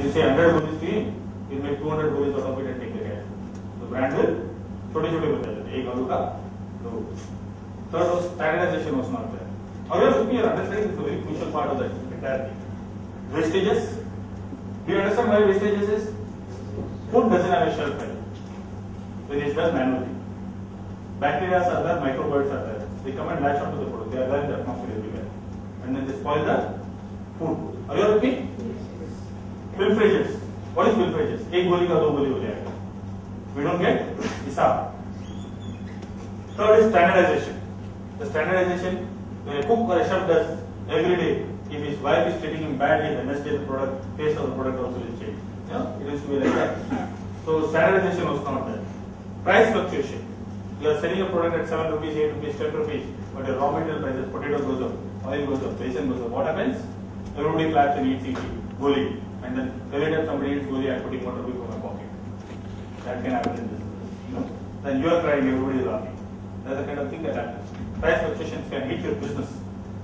you say 100 goalies team, you make 200 goalies out of it and take the cash. So brand will छोटे-छोटे बन जाते हैं. एक आलू का दो. Third was standardization was not there. However, if you are understanding this is a very crucial part of that entire thing. Wastages. Do you understand why wastages is? Food doesn't have a shelf life. When it's done manually. Bacteria are there, microbes are there. They come and latch onto the product. They are there in the atmosphere everywhere. And then they spoil the food. Are you with me? Pilferages. What is pilferages? एक गोली का दो गोली हो जाएगा. We don't get हिसाब. Third is standardization. The standardization, when a cook or a chef does every day, if his wife is treating him badly, the next day the product, taste of the product also will change. It is to be like that. So standardization was not there. Price fluctuation. You are selling a product at 7 rupees, 8 rupees, 10 rupees, but your raw material prices, potato goes up, oil goes up, basin goes up. What happens? Everybody claps and eats goli. And then every time somebody eats goli, I am putting 1 rupee from my pocket. That can happen in this business. Then you are crying, everybody is laughing. That's the kind of thing that happens. Price fluctuations can hit your business.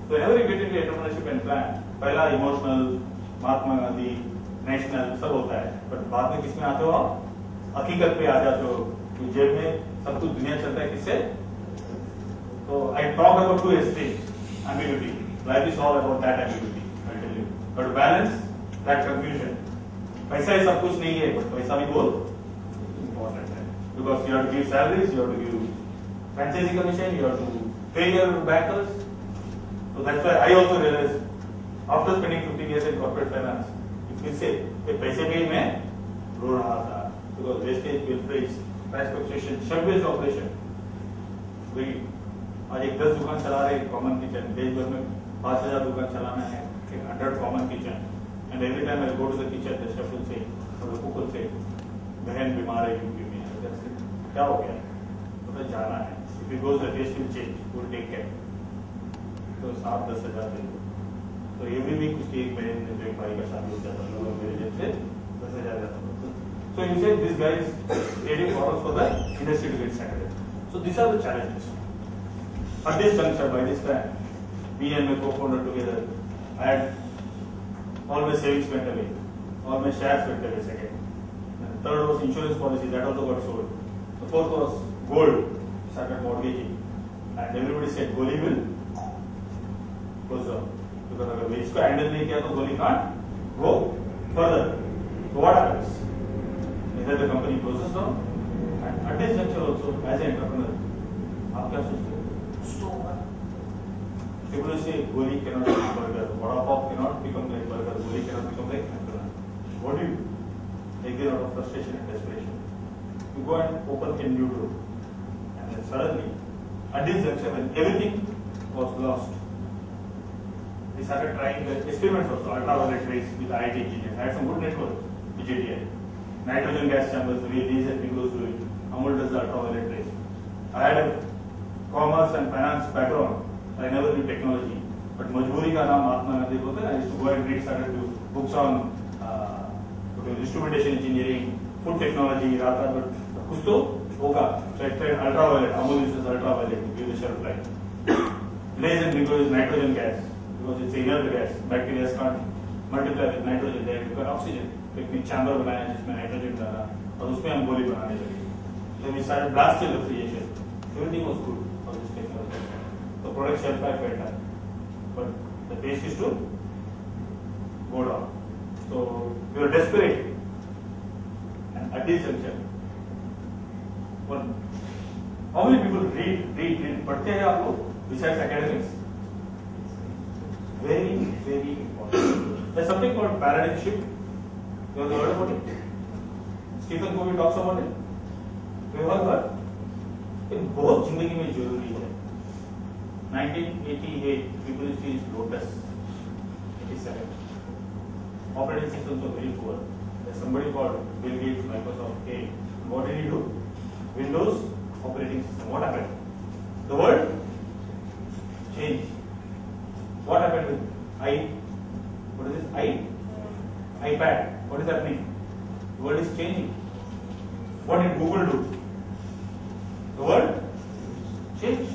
So whenever you get into entrepreneurship and plan, पहला emotional, Mahatma Gandhi, national सब होता है. But बाद में किसमें आते हो आप? हकीकत पे आ जाते हो. कि जेब में सब कुछ दुनिया चलता है किससे? So I talk about two extremes. Ambiguity. Life is all about that ambiguity. I'll tell you. But to balance that confusion. पैसा ही सब कुछ नहीं है, but पैसा भी बहुत important है. Because you have to give salaries, you have to give franchisee commission, you have to pay your backers. So that's why I also realized after spending 15 years in corporate finance, if you say कि पैसे भी मैं रो रहा था because wastage, pilferage, price fluctuation, shelf-based operation. वही आज एक 10 दुकान चला रहे कॉमन किचन देश भर में 5000 दुकान चलाना है 100 common kitchen and every time I go to the kitchen the chef will say or the cook will say बहन बीमार है you give me क्या हो गया तो जाना है if it goes the taste will change will take care तो 7-10 हजार दे दो तो every week उसकी एक बहन ने एक भाई का शादी हो जाता है लोग मेरे जेब से 10,000 जाता है so you say this guy is creating products for the industry to get started so these are the challenges at this juncture by this time me and my co-founder together I had all my savings went away all my shares went away second and third was insurance policy that also got sold the fourth was gold started mortgaging and everybody said goli will close down because अगर वे इसको handle नहीं किया तो गोली can't go further so what happens either the company closes down and at this juncture also as an entrepreneur आप क्या सोचते हो people say goli cannot become burger vada pav cannot become like burger goli cannot become like McDonald's what do you take it out of frustration and desperation you go and open a new door and then suddenly at this juncture when everything was lost we started trying the experiments also ultraviolet rays with IIT engineers I had some good network with JTI nitrogen gas chambers the way these and Windows do it Amul does the ultraviolet rays I had a commerce and finance background I never knew technology but मजबूरी का नाम महात्मा गांधी बोलते हैं I used to go and read started to books on instrumentation engineering food technology रात but कुछ तो होगा so I tried ultraviolet Amul uses ultraviolet to give the shelf life blaze and Windows is nitrogen gas because it's inert gas bacteria can't multiply with nitrogen they have oxygen एक chamber बनाया जिसमें nitrogen डाला और उसमें हम गोली बनाने लगे then we started blasting refrigeration everything was good for this technology the product shelf life went up but the taste is to go down so we were desperate and at this juncture how many people read पढ़ते हैं आप लोग besides academics very very important there's something called paradigm shift you have heard about it Stephen Covey talks about it you have heard ये बहुत जिंदगी में जरूरी है 1988 Triple is Lotus 87 operating systems were very poor there's somebody called Bill Gates Microsoft came what did he do Windows operating system what happened the world changed what happened with what is this iPad what is happening the world is changing what did Google do the world changed